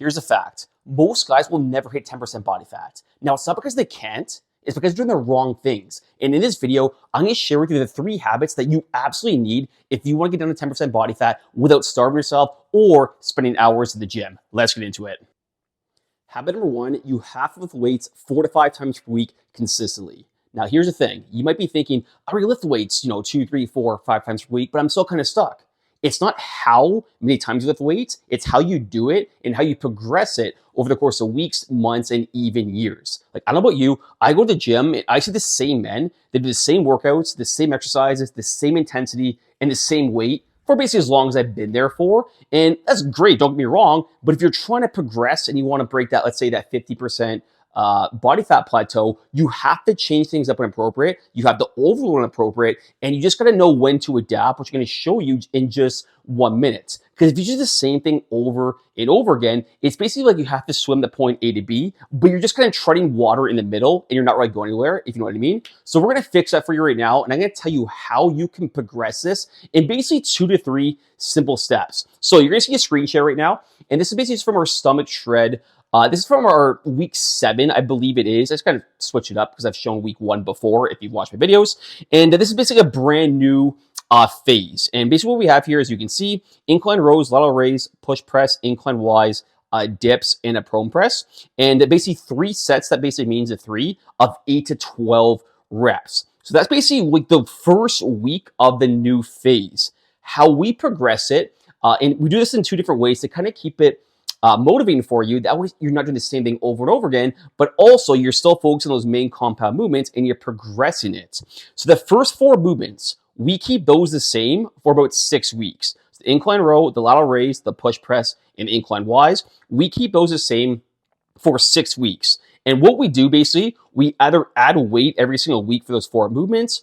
Here's a fact. Most guys will never hit 10% body fat. Now, it's not because they can't, it's because they're doing the wrong things. And in this video, I'm going to share with you the 3 habits that you absolutely need if you want to get down to 10% body fat without starving yourself or spending hours in the gym. Let's get into it. Habit number 1, you have to lift weights 4 to 5 times per week consistently. Now, here's the thing. You might be thinking, I already lift weights, 2, 3, 4, 5 times per week, but I'm still kind of stuck. It's not how many times you lift weights, it's how you do it and how you progress it over the course of weeks, months, and even years. Like, I don't know about you, I go to the gym and I see the same men, they do the same workouts, the same exercises, the same intensity, and the same weight for basically as long as I've been there for. And that's great, don't get me wrong, but if you're trying to progress and you want to break that, let's say that 50% body fat plateau, you have to change things up when appropriate. You have to overload when appropriate, and you just got to know when to adapt, which I'm going to show you in just 1 minute. Because if you do the same thing over and over again, it's basically like you have to swim the point A to B, but you're just kind of treading water in the middle, and you're not really going anywhere, if you know what I mean. So we're going to fix that for you right now, and I'm going to tell you how you can progress this in basically 2 to 3 simple steps. So you're going to see a screen share right now, and this is basically just from our stomach shred. This is from our week 7, I believe it is. I just kind of switch it up because I've shown week 1 before if you've watched my videos. And this is basically a brand new phase. And basically what we have here, as you can see, incline rows, lateral raise, push press, incline Ys, dips, and a prone press. And basically 3 sets, that basically means a 3 of 8 to 12 reps. So that's basically like the first week of the new phase. How we progress it, and we do this in 2 different ways to kind of keep it motivating for you. That way you're not doing the same thing over and over again, but also you're still focusing on those main compound movements and you're progressing it. So the first 4 movements, we keep those the same for about 6 weeks. So the incline row, the lateral raise, the push press, and the incline Ys, we keep those the same for 6 weeks. And what we do basically, we either add weight every single week for those 4 movements,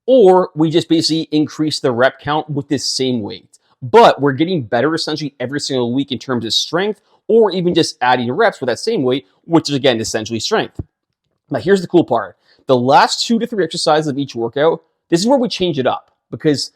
or we just basically increase the rep count with this same weight. But we're getting better essentially every single week in terms of strength, or even just adding reps with that same weight, which is again essentially strength. Now here's the cool part. The last 2 to 3 exercises of each workout, this is where we change it up because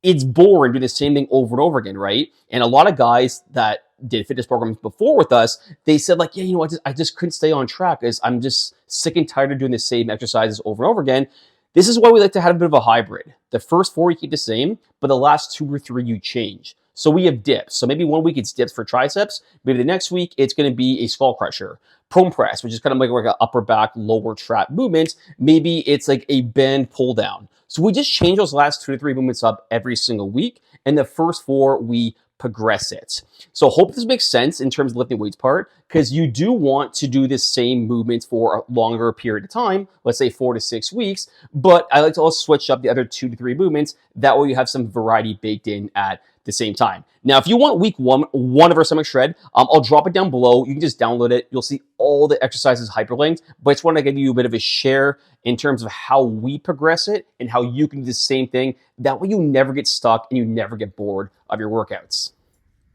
it's boring doing the same thing over and over again, right? And a lot of guys that did fitness programs before with us, they said like, yeah, I just couldn't stay on track because I'm just sick and tired of doing the same exercises over and over again. This is why we like to have a bit of a hybrid. The first 4 you keep the same, but the last 2 or 3 you change. So we have dips. So maybe 1 week it's dips for triceps. Maybe the next week it's going to be a skull crusher. Prone press, which is kind of like an upper back, lower trap movement. Maybe it's like a bend pull down. So we just change those last 2 to 3 movements up every single week. And the first 4 we progress it. So hope this makes sense in terms of lifting weights part, because you do want to do the same movements for a longer period of time, let's say 4 to 6 weeks, but I like to also switch up the other 2 to 3 movements. That way you have some variety baked in at the same time. Now, if you want week 1 of our stomach shred, I'll drop it down below. You can just download it. You'll see all the exercises hyperlinked, but I just want to give you a bit of a share in terms of how we progress it and how you can do the same thing. That way you never get stuck and you never get bored of your workouts.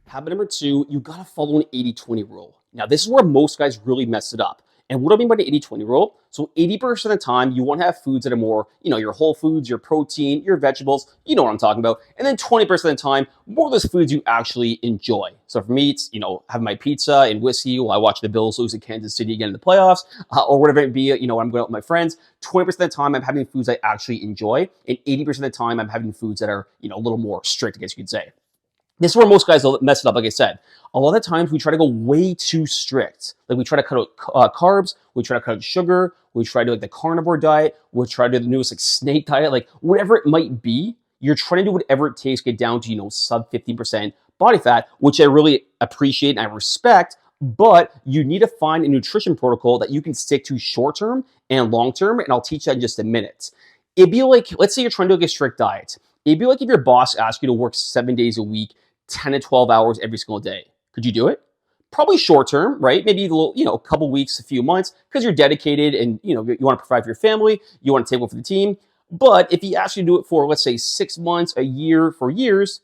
Habit number 2, you got to follow an 80-20 rule. Now, this is where most guys really mess it up. And what do I mean by the 80-20 rule? So 80% of the time, you want to have foods that are more, your whole foods, your protein, your vegetables, you know what I'm talking about. And then 20% of the time, more of those foods you actually enjoy. So for me, it's, have my pizza and whiskey while I watch the Bills lose to Kansas City again in the playoffs, or whatever it be, when I'm going out with my friends. 20% of the time, I'm having foods I actually enjoy. And 80% of the time, I'm having foods that are, a little more strict, I guess you could say. This is where most guys mess it up, like I said. A lot of times we try to go way too strict. Like we try to cut out carbs, we try to cut out sugar, we try to do like the carnivore diet, we try to do the newest like snake diet, like whatever it might be, you're trying to do whatever it takes to get down to, sub 15% body fat, which I really appreciate and I respect, but you need to find a nutrition protocol that you can stick to short-term and long-term, and I'll teach that in just a minute. It'd be like, let's say you're trying to do a strict diet. It'd be like if your boss asked you to work 7 days a week, 10 to 12 hours every single day. Could you do it? Probably short term, right? Maybe a little, a couple weeks, a few months, because you're dedicated and you want to provide for your family, you want to take one for the team. But if you actually do it for, let's say, 6 months, a year, for years,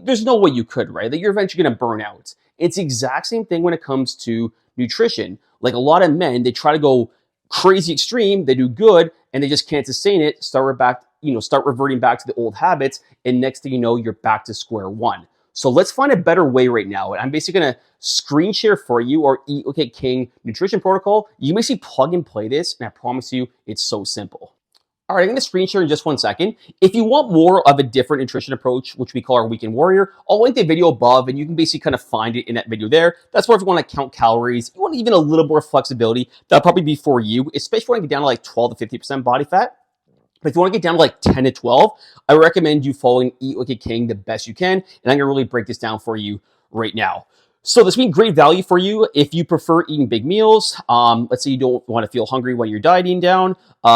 there's no way you could, right? That you're eventually going to burn out. It's the exact same thing when it comes to nutrition. Like a lot of men, they try to go crazy extreme, they do good, and they just can't sustain it. Start reverting back to the old habits, and next thing you know, you're back to square one. So let's find a better way right now. And I'm basically gonna screen share for you our Eat Like a King nutrition protocol. You basically plug and play this, and I promise you, it's so simple. All right, I'm going to screen share in just 1 second. If you want more of a different nutrition approach, which we call our Weekend Warrior, I'll link the video above and you can basically kind of find it in that video there. That's where if you want to count calories, you want even a little more flexibility, that'll probably be for you, especially if you want to get down to like 12 to 50% body fat. But if you want to get down to like 10 to 12, I recommend you following Eat Like a King the best you can. And I'm going to really break this down for you right now. So this means great value for you if you prefer eating big meals. Let's say you don't want to feel hungry when you're dieting down.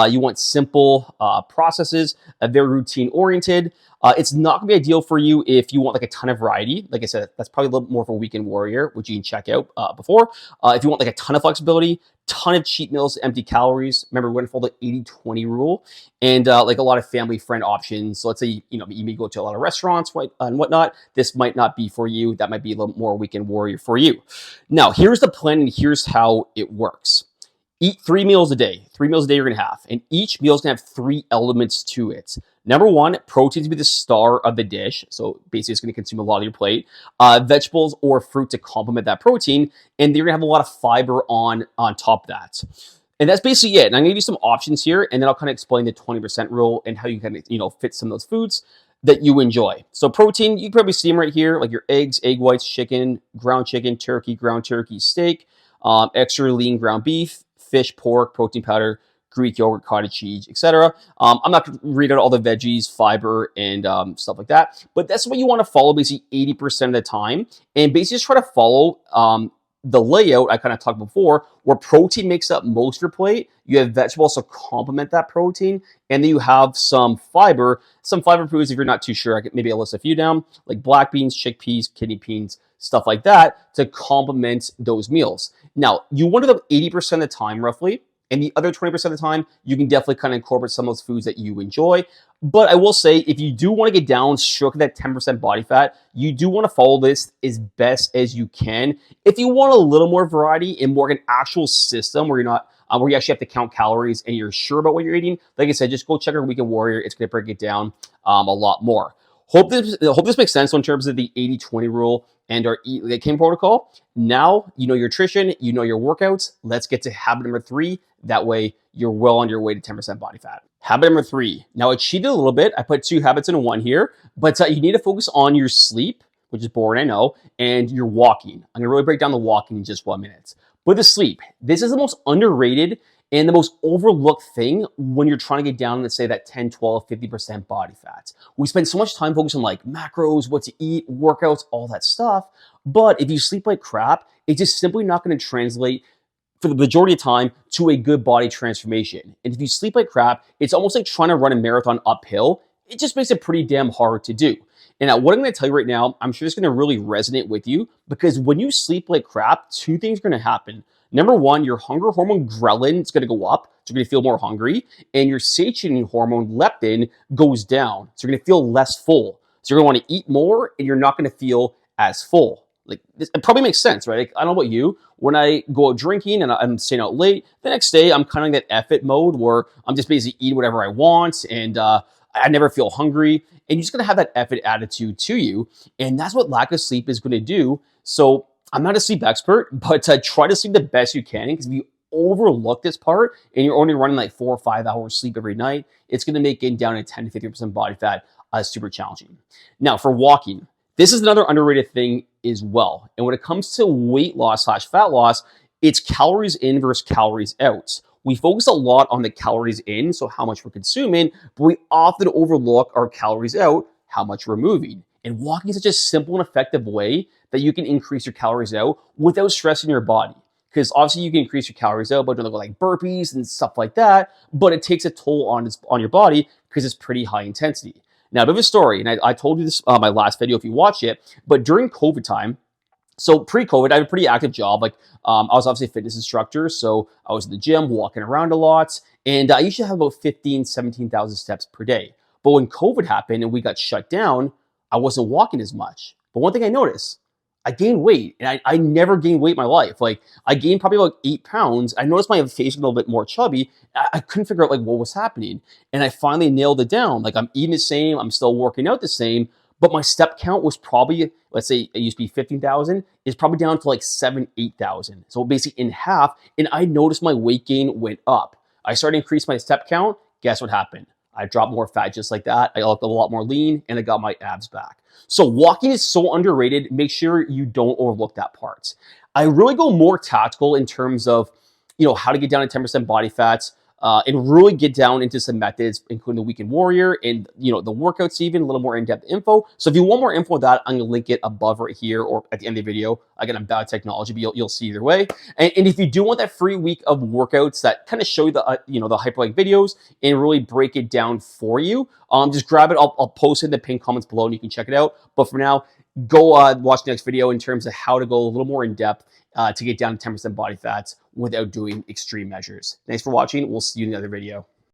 You want simple processes, very routine oriented. It's not going to be ideal for you if you want like a ton of variety. Like I said, that's probably a little more of a Weekend Warrior, which you can check out before. If you want like a ton of flexibility, ton of cheat meals, empty calories. Remember, we're going to follow the 80-20 rule, and like a lot of family friend options. So let's say you may go to a lot of restaurants and whatnot. This might not be for you. That might be a little more Weekend Warrior for you. Now, here's the plan, and here's how it works. Eat 3 meals a day. 3 meals a day you're going to have. And each meal is going to have 3 elements to it. Number 1, protein to be the star of the dish. So basically it's going to consume a lot of your plate. Vegetables or fruit to complement that protein. And you're going to have a lot of fiber on top of that. And that's basically it. And I'm going to give you some options here. And then I'll kind of explain the 20% rule and how you can fit some of those foods that you enjoy. So protein, you can probably see them right here, like your eggs, egg whites, chicken, ground turkey, ground turkey, steak, extra lean ground beef, fish, pork, protein powder, Greek yogurt, cottage cheese, etc. I'm not going to read out all the veggies, fiber, and stuff like that. But that's what you want to follow basically 80% of the time. And basically just try to follow the layout I kind of talked before, where protein makes up most of your plate. You have vegetables to complement that protein. And then you have some fiber. Some fiber foods, if you're not too sure, maybe I'll list a few down, like black beans, chickpeas, kidney beans, stuff like that to complement those meals. Now, you want to do 80% of the time roughly, and the other 20% of the time, you can definitely kind of incorporate some of those foods that you enjoy. But I will say, if you do want to get down, stroke that 10% body fat, you do want to follow this as best as you can. If you want a little more variety and more of an actual system where you're not, where you actually have to count calories and you're sure about what you're eating, like I said, just go check our Weekend Warrior. It's going to break it down a lot more. Hope this makes sense in terms of the 80-20 rule and our Eat Like a King protocol. Now you know your nutrition, you know your workouts. Let's get to habit number 3. That way you're well on your way to 10% body fat. Habit number 3. Now I cheated a little bit. I put 2 habits in one here, but you need to focus on your sleep, which is boring, I know, and your walking. I'm gonna really break down the walking in just 1 minute. But the sleep, this is the most underrated and the most overlooked thing when you're trying to get down to, say, that 10, 12, 50% body fat. We spend so much time focusing on like macros, what to eat, workouts, all that stuff. But if you sleep like crap, it's just simply not going to translate for the majority of time to a good body transformation. And if you sleep like crap, it's almost like trying to run a marathon uphill. It just makes it pretty damn hard to do. And what I'm going to tell you right now, I'm sure it's going to really resonate with you, because when you sleep like crap, 2 things are going to happen. Number 1, your hunger hormone ghrelin is going to go up, so you're going to feel more hungry, and your satiating hormone leptin goes down, so you're going to feel less full. So you're going to want to eat more, and you're not going to feel as full. Like, it probably makes sense, right? Like, I don't know about you. When I go out drinking and I'm staying out late, the next day I'm kind of in that F-it mode where I'm just basically eating whatever I want, and I never feel hungry. And you're just going to have that F-it attitude to you, and that's what lack of sleep is going to do. So I'm not a sleep expert, but try to sleep the best you can, because if you overlook this part and you're only running like 4 or 5 hours sleep every night, it's going to make getting down to 10 to 50% body fat super challenging. Now, for walking, this is another underrated thing as well. And when it comes to weight loss / fat loss, it's calories in versus calories out. We focus a lot on the calories in, so how much we're consuming, but we often overlook our calories out, how much we're moving. And walking is such a simple and effective way that you can increase your calories out without stressing your body. Because obviously you can increase your calories out by doing like burpees and stuff like that, but it takes a toll on your body because it's pretty high intensity. Now, a bit of a story, and I told you this my last video if you watch it, but during COVID time, so pre-COVID, I had a pretty active job. Like I was obviously a fitness instructor, so I was in the gym, walking around a lot, and I usually have about 15, 17,000 steps per day. But when COVID happened and we got shut down, I wasn't walking as much. But one thing I noticed, I gained weight, and I never gained weight in my life. Like I gained probably about 8 pounds. I noticed my face a little bit more chubby. I couldn't figure out like what was happening. And I finally nailed it down. Like I'm eating the same, I'm still working out the same, but my step count was probably, let's say it used to be 15,000, is probably down to like 7, 8,000. So basically in half, and I noticed my weight gain went up. I started to increase my step count. Guess what happened? I dropped more fat just like that. I looked a lot more lean and I got my abs back. So walking is so underrated. Make sure you don't overlook that part. I really go more tactical in terms of, how to get down to 10% body fats, and really get down into some methods, including the Weekend Warrior and, the workouts, even a little more in-depth info. So if you want more info on that, I'm going to link it above right here or at the end of the video. Again, I'm bad at technology, but you'll see either way. And if you do want that free week of workouts that kind of show you the, the hyperlink videos and really break it down for you, just grab it. I'll post it in the pinned comments below and you can check it out. But for now, go watch the next video in terms of how to go a little more in depth to get down to 10% body fats without doing extreme measures. Thanks for watching. We'll see you in another video.